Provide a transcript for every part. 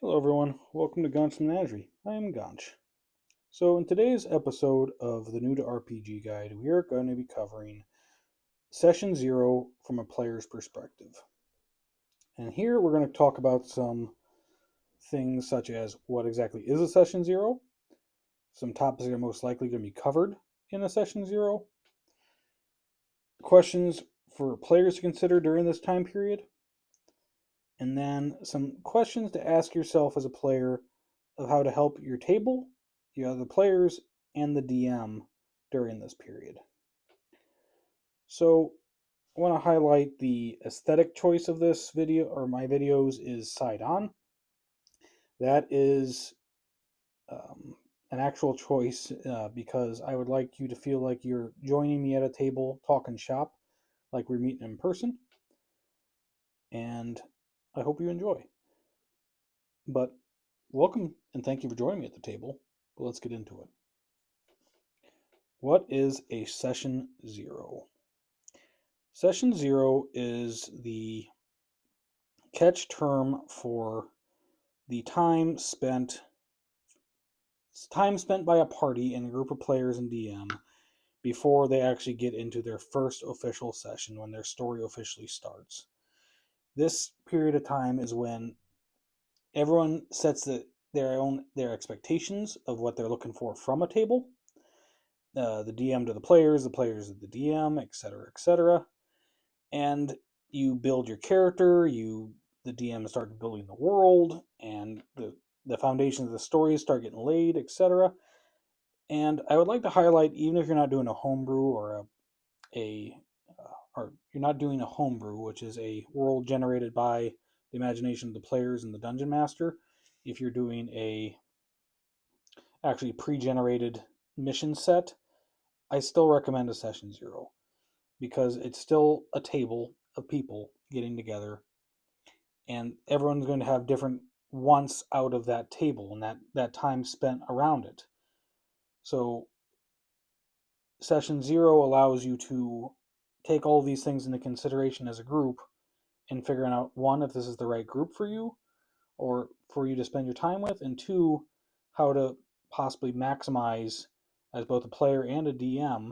Hello everyone, welcome to Ganch's Menagerie. I am Ganch. So in today's episode of the New to RPG Guide, we are going to be covering Session 0 from a player's perspective. And here we're going to talk about some things such as what exactly is a Session 0, some topics that are most likely going to be covered in a Session 0, questions for players to consider during this time period, and then some questions to ask yourself as a player of how to help your table, your other players, and the DM during this period. So I want to highlight the aesthetic choice of this video, or my videos, is side on. That is an actual choice because I would like you to feel like you're joining me at a table talking shop, like we're meeting in person. And I hope you enjoy. But welcome and thank you for joining me at the table. But let's get into it. What is a Session 0? Session 0 is the catch term for the time spent by a party and a group of players and DM before they actually get into their first official session, when their story officially starts. This period of time is when everyone sets their expectations of what they're looking for from a table. The DM to the players to the DM, etc., etc. And you build your character. The DM starts building the world, and the foundations of the stories start getting laid, etc. And I would like to highlight, even if you're not doing a homebrew or or you're not doing a homebrew, which is a world generated by the imagination of the players and the dungeon master. If you're doing a actually pre-generated mission set, I still recommend a Session 0 because it's still a table of people getting together, and everyone's going to have different wants out of that table and that time spent around it. So Session 0 allows you to take all these things into consideration as a group and figuring out, one, if this is the right group for you or for you to spend your time with, and two, how to possibly maximize, as both a player and a DM,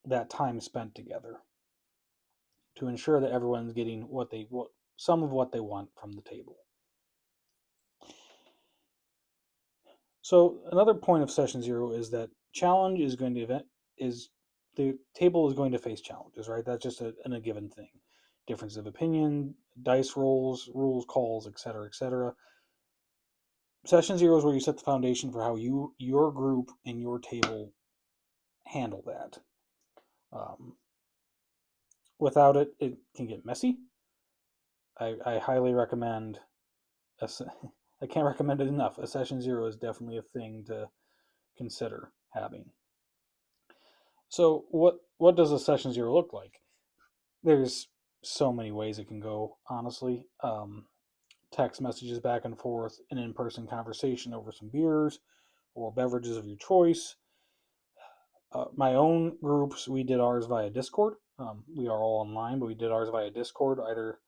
that time spent together to ensure that everyone's getting some of what they want from the table. So another point of Session 0 is that challenge is going to the table is going to face challenges, right? That's just a given thing. Difference of opinion, dice rolls, rules calls, etc., etc. Session 0 is where you set the foundation for how your group and your table handle that. Without it, it can get messy. I highly recommend. I can't recommend it enough. A Session 0 is definitely a thing to consider having. So what does a Session 0 look like? There's so many ways it can go, honestly. Text messages back and forth, an in-person conversation over some beers or beverages of your choice. My own groups, we did ours via Discord. We are all online, but we did ours via Discord, either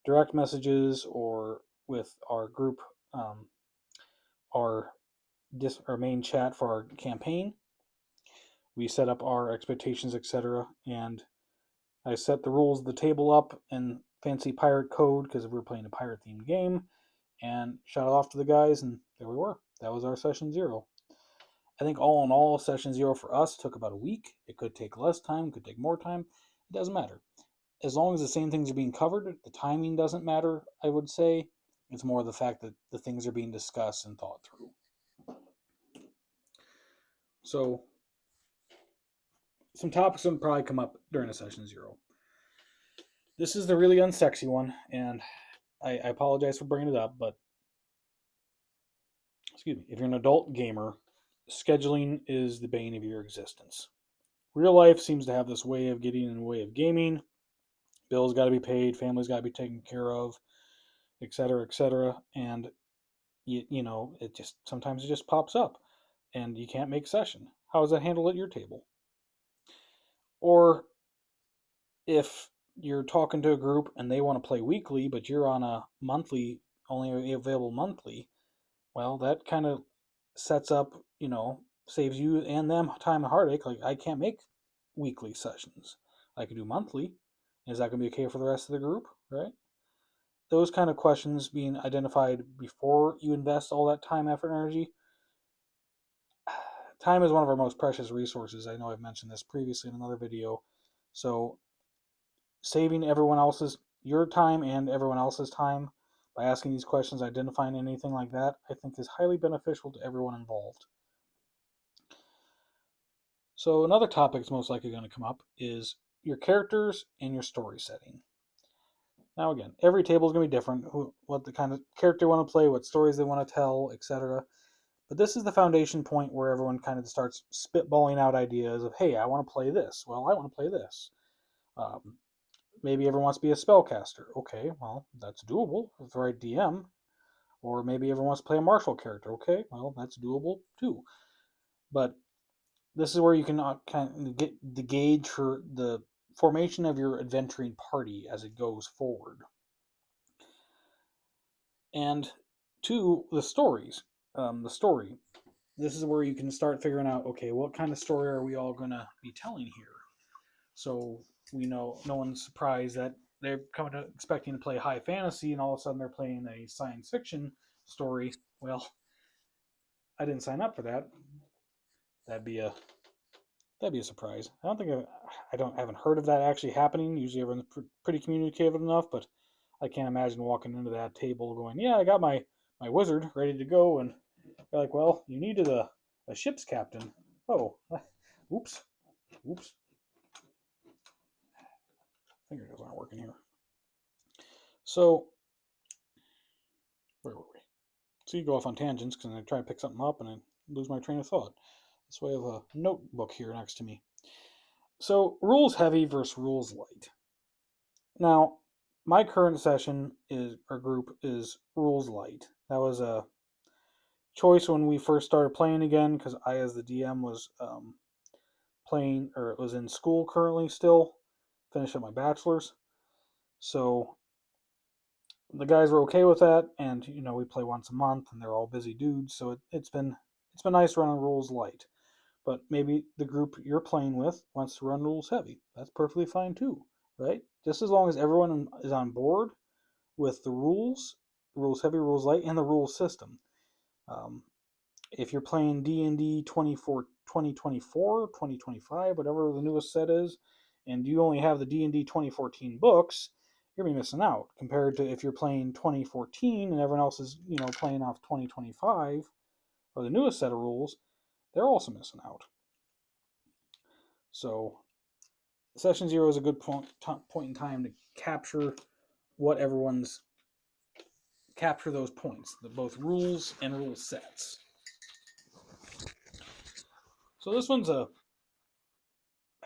direct messages or with our group, our main chat for our campaign. We set up our expectations, etc., and I set the rules of the table up in fancy pirate code because we were playing a pirate themed game, and shot it off to the guys, and there we were. That was our Session 0. I think all in all, Session 0 for us took about a week. It could take less time, could take more time. It doesn't matter. As long as the same things are being covered, the timing doesn't matter, I would say. It's more the fact that the things are being discussed and thought through. So, some topics will probably come up during a Session 0. This is the really unsexy one, and I apologize for bringing it up, but excuse me, if you're an adult gamer, scheduling is the bane of your existence. Real life seems to have this way of getting in the way of gaming. Bills got to be paid, families got to be taken care of, etc., etc. And it just sometimes it just pops up, and you can't make session. How is that handled at your table? Or if you're talking to a group and they want to play weekly, but you're on a monthly only available monthly, well, that kind of sets up, saves you and them time and heartache. Like, I can't make weekly sessions. I can do monthly. Is that going to be okay for the rest of the group, right? Those kind of questions being identified before you invest all that time, effort, energy. Time is one of our most precious resources. I know I've mentioned this previously in another video. So saving your time and everyone else's time by asking these questions, identifying anything like that, I think is highly beneficial to everyone involved. So another topic that's most likely going to come up is your characters and your story setting. Now again, every table is going to be different, what the kind of character they want to play, what stories they want to tell, etc. But this is the foundation point where everyone kind of starts spitballing out ideas of, hey, I want to play this. Well, I want to play this. Maybe everyone wants to be a spellcaster. Okay, well, that's doable with the right DM. Or maybe everyone wants to play a martial character. Okay, well, that's doable too. But this is where you can kind of get the gauge for the formation of your adventuring party as it goes forward. And two, the stories. The story. This is where you can start figuring out, okay, what kind of story are we all going to be telling here? So we know no one's surprised that they're coming to expecting to play high fantasy, and all of a sudden they're playing a science fiction story. Well, I didn't sign up for that. That'd be a surprise. I haven't heard of that actually happening. Usually everyone's pretty communicative enough, but I can't imagine walking into that table going, "Yeah, I got my wizard ready to go," and they're like, "Well, you needed a ship's captain." Oh, oops, oops. Fingers aren't working here. So, where were we? So you go off on tangents because I try to pick something up and I lose my train of thought. That's why I have a notebook here next to me. So, rules heavy versus rules light. Now, my current session group is rules light. That was a choice when we first started playing again because I, as the DM, was playing, or it was in school currently still, finishing my bachelor's. So the guys were okay with that, and we play once a month, and they're all busy dudes, so it's been nice running rules light. But maybe the group you're playing with wants to run rules heavy. That's perfectly fine too, right? Just as long as everyone is on board with the rules heavy, rules light, and the rules system. Um, if you're playing D&D 2024, 2025, whatever the newest set is, and you only have the D&D 2014 books, you're going to be missing out compared to if you're playing 2014 and everyone else is, playing off 2025 or the newest set of rules, they're also missing out. So session 0 is a good point in time to capture those points, both rules and rule sets. So this one's I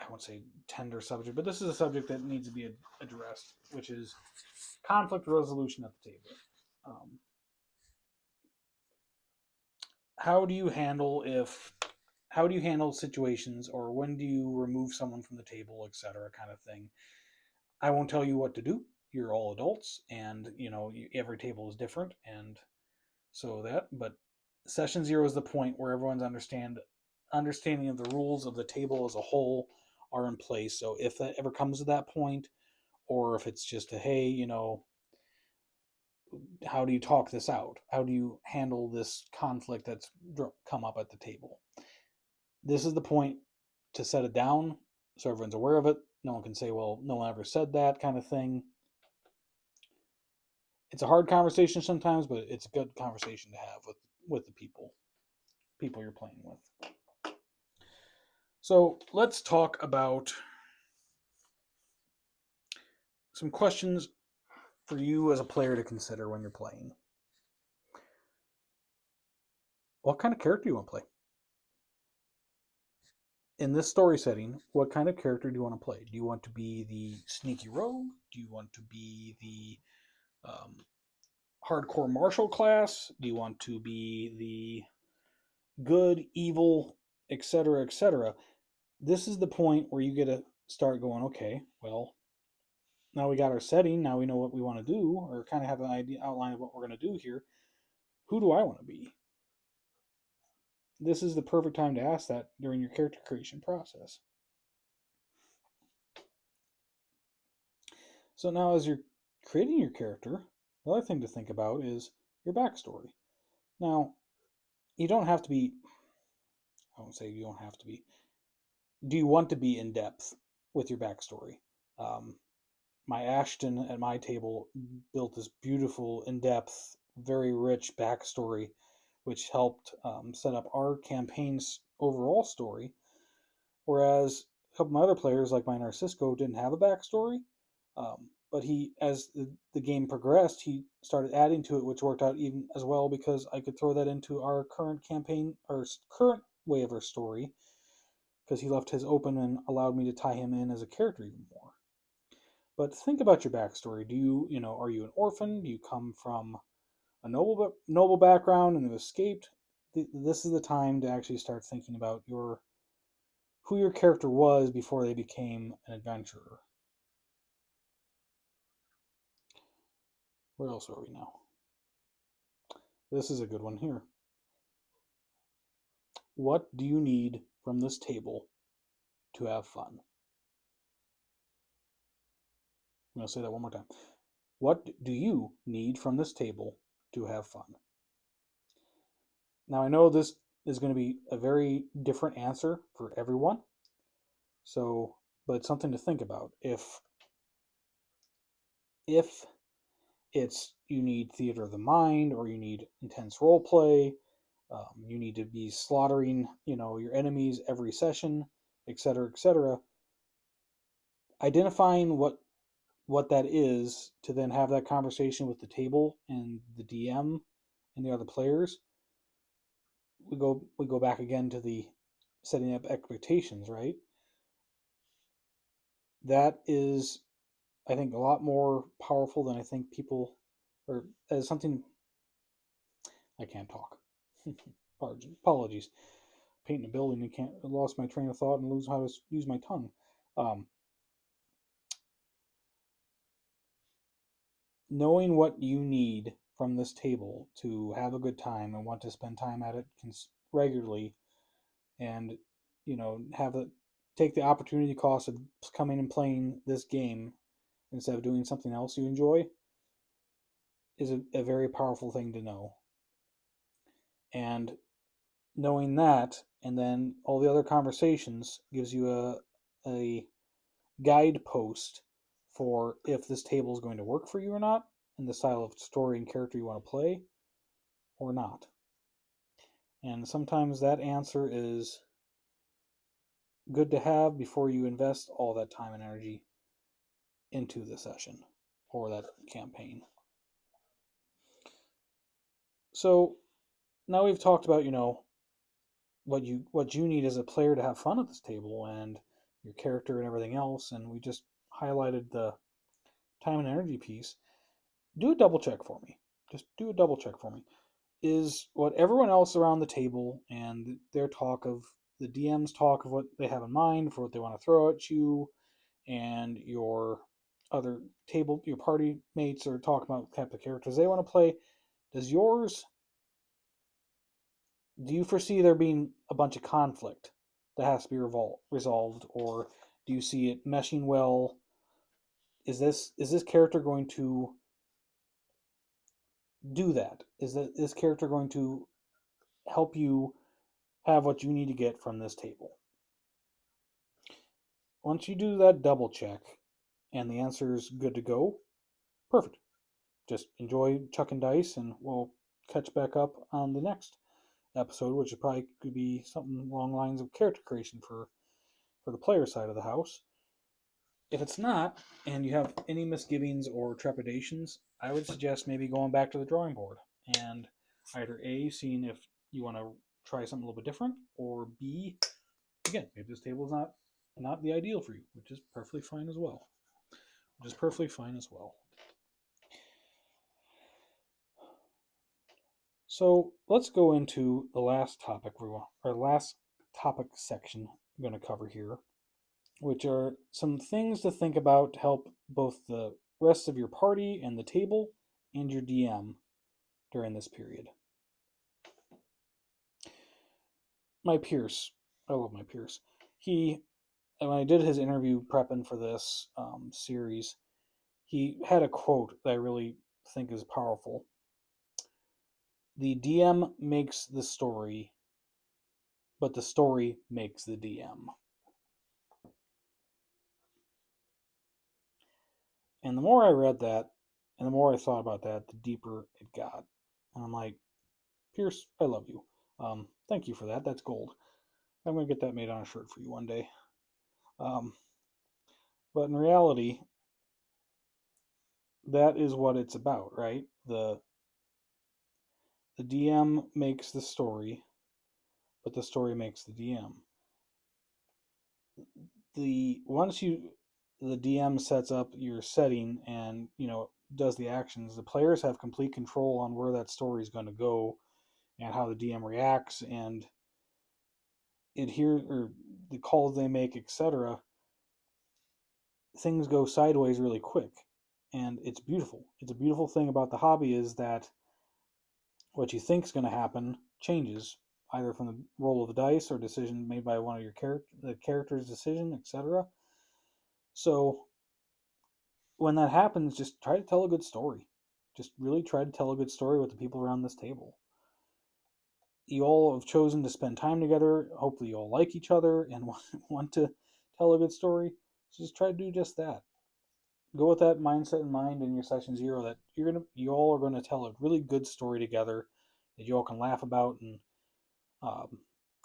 won't say tender subject, but this is a subject that needs to be addressed, which is conflict resolution at the table. How do you handle situations, or when do you remove someone from the table, etc., kind of thing? I won't tell you what to do. You're all adults, and every table is different, and but session 0 is the point where everyone's understanding of the rules of the table as a whole are in place. So if that ever comes to that point, or if it's just hey, how do you talk this out? How do you handle this conflict that's come up at the table? This is the point to set it down so everyone's aware of it. No one can say, well, no one ever said that, kind of thing. It's a hard conversation sometimes, but it's a good conversation to have with the people you're playing with. So let's talk about some questions for you as a player to consider when you're playing. What kind of character do you want to play? In this story setting, what kind of character do you want to play? Do you want to be the sneaky rogue? Do you want to be the hardcore martial class? Do you want to be the good, evil, etc., etc.? This is the point where you get to start going, okay, well, now we got our setting. Now we know what we want to do, or kind of have an idea outline of what we're going to do here. Who do I want to be? This is the perfect time to ask that during your character creation process. So now, as you're creating your character, another thing to think about is your backstory. Now, you don't have to be, I won't say you don't have to be. Do you want to be in depth with your backstory? Um, my Ashton at my table built this beautiful, in depth, very rich backstory, which helped set up our campaign's overall story. Whereas a couple of my other players, like my Narcisco, didn't have a backstory. But as the game progressed, he started adding to it, which worked out even as well because I could throw that into our current campaign, our current way of our story, because he left his open and allowed me to tie him in as a character even more. But think about your backstory. Are you an orphan? Do you come from a noble background and have escaped? This is the time to actually start thinking about who your character was before they became an adventurer. Where else are we now? This is a good one here. What do you need from this table to have fun? I'm going to say that one more time. What do you need from this table to have fun? Now, I know this is going to be a very different answer for everyone. So, but it's something to think about. If it's you need theater of the mind, or you need intense role play, you need to be slaughtering, your enemies every session, etc., etc. Identifying what that is to then have that conversation with the table and the DM and the other players. We go back again to the setting up expectations, right? That is, I think, a lot more powerful than I think people, or as something. I can't talk. Apologies. Painting a building, I lost my train of thought and lose how to use my tongue. Um, Knowing what you need from this table to have a good time and want to spend time at it regularly, and have it take the opportunity cost of coming and playing this game instead of doing something else you enjoy is a very powerful thing to know. And knowing that, and then all the other conversations, gives you a guidepost for if this table is going to work for you or not, and the style of story and character you want to play or not. And sometimes that answer is good to have before you invest all that time and energy into the session or that campaign. So now we've talked about, what you need as a player to have fun at this table and your character and everything else, and we just highlighted the time and energy piece. Do a double check for me. Just do a double check for me. Is what everyone else around the table and their talk of the DM's talk of what they have in mind for what they want to throw at you, and your other your party mates are talking about the type of characters they want to play. Do you foresee there being a bunch of conflict that has to be resolved, or do you see it meshing well? Is this character going to do that? Is this character going to help you have what you need to get from this table? Once you do that double check and the answer is good to go, perfect. Just enjoy chucking dice, and we'll catch back up on the next episode, which probably could be something along the lines of character creation for the player side of the house. If it's not, and you have any misgivings or trepidations, I would suggest maybe going back to the drawing board and either A, seeing if you want to try something a little bit different, or B, again, maybe this table is not the ideal for you, which is perfectly fine as well. So let's go into the last topic last topic section I'm going to cover here, which are some things to think about to help both the rest of your party and the table and your DM during this period. My Pierce, I love my Pierce. When I did his interview prepping for this series, he had a quote that I really think is powerful. The DM makes the story, but the story makes the DM. And the more I read that, and the more I thought about that, the deeper it got. And I'm like, Pierce, I love you. Thank you for that. That's gold. I'm going to get that made on a shirt for you one day. Um, but in reality, that is what it's about, right? The DM makes the story, but the story makes the DM. The DM sets up your setting and does the actions, the players have complete control on where that story is going to go and how the DM reacts and adhere or the calls they make, etc. Things go sideways really quick, and it's beautiful. It's a beautiful thing about the hobby is that what you think is going to happen changes either from the roll of the dice or decision made by one of the character's decision, etc. So when that happens, just try to tell a good story. Just really try to tell a good story with the people around this table. You all have chosen to spend time together. Hopefully, you all like each other and want to tell a good story. So just try to do just that. Go with that mindset in mind in your session zero that you all are going to tell a really good story together that you all can laugh about and um,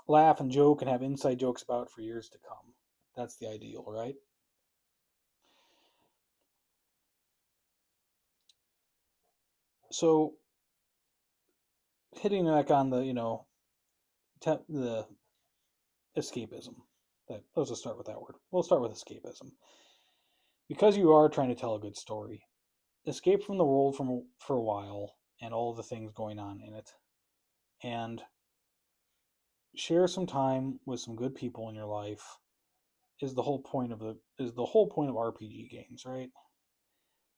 laugh and joke and have inside jokes about for years to come. That's the ideal, right? So hitting back on the escapism. Let's just start with that word. We'll start with escapism. Because you are trying to tell a good story, escape from the world for a while and all the things going on in it, and share some time with some good people in your life. Is the whole point of RPG games, right?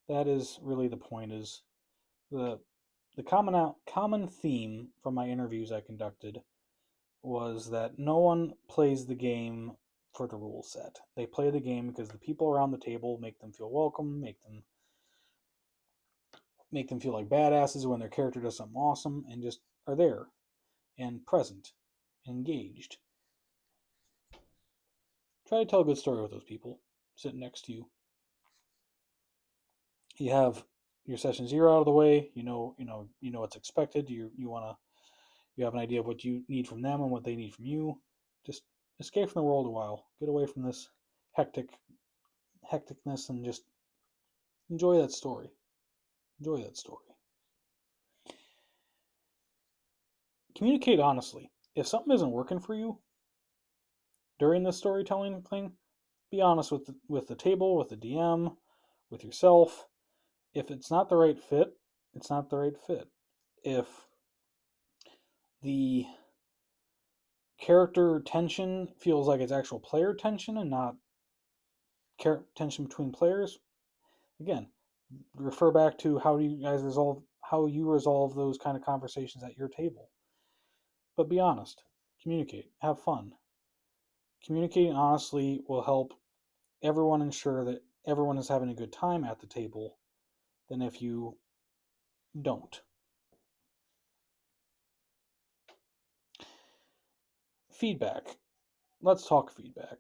That is really the point. Is the common theme from my interviews I conducted was that no one plays the game for the rule set. They play the game because the people around the table make them feel welcome, make them feel like badasses when their character does something awesome, and just are there and present and engaged. Try to tell a good story with those people sitting next to you. You have your session zero out of the way. You know what's expected. You have an idea of what you need from them and what they need from you. Just escape from the world a while. Get away from this hecticness and just enjoy that story. Enjoy that story. Communicate honestly. If something isn't working for you during this storytelling thing, be honest with the table, with the DM, with yourself. If it's not the right fit, it's not the right fit. If the character tension feels like it's actual player tension and not tension between players, again, refer back to how you resolve those kind of conversations at your table. But be honest, communicate, have fun. Communicating honestly will help everyone ensure that everyone is having a good time at the table than if you don't. Feedback. Let's talk feedback.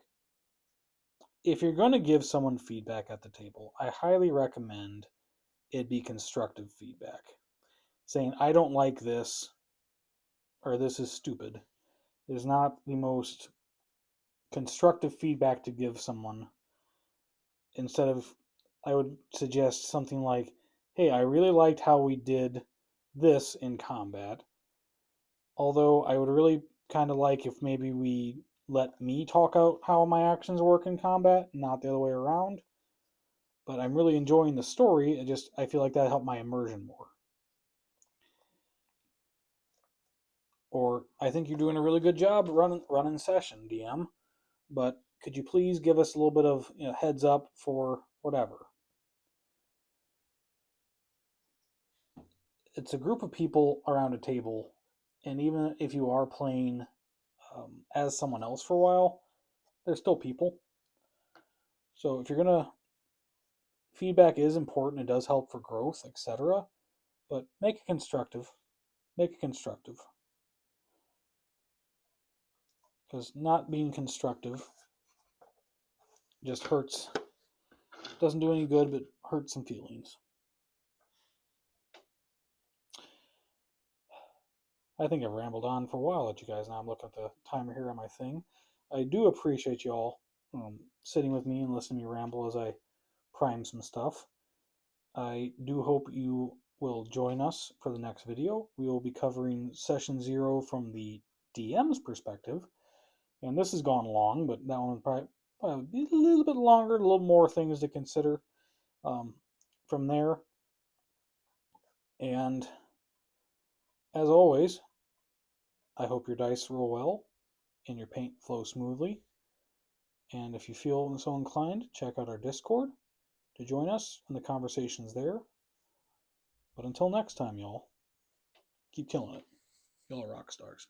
If you're going to give someone feedback at the table, I highly recommend it be constructive feedback. Saying, I don't like this, or this is stupid, is not the most constructive feedback to give someone. Instead of, I would suggest something like, hey, I really liked how we did this in combat. Although I would really kind of like if maybe we let me talk out how my actions work in combat, not the other way around. But I'm really enjoying the story. I feel like that helped my immersion more. Or I think you're doing a really good job running session, DM. But could you please give us a little bit of heads up for whatever? It's a group of people around a table, and even if you are playing as someone else for a while, they're still people. So if you're gonna, feedback is important. It does help for growth, etc. But make it constructive. Make it constructive. Because not being constructive just hurts. Doesn't do any good, but hurts some feelings. I think I've rambled on for a while at you guys. Now I'm looking at the timer here on my thing. I do appreciate you all sitting with me and listening to me ramble as I prime some stuff. I do hope you will join us for the next video. We will be covering session 0 from the DM's perspective. And this has gone long, but that one will probably be a little bit longer, a little more things to consider from there. And as always, I hope your dice roll well and your paint flows smoothly. And if you feel so inclined, check out our Discord to join us in the conversations there. But until next time, y'all, keep killing it. Y'all are rock stars.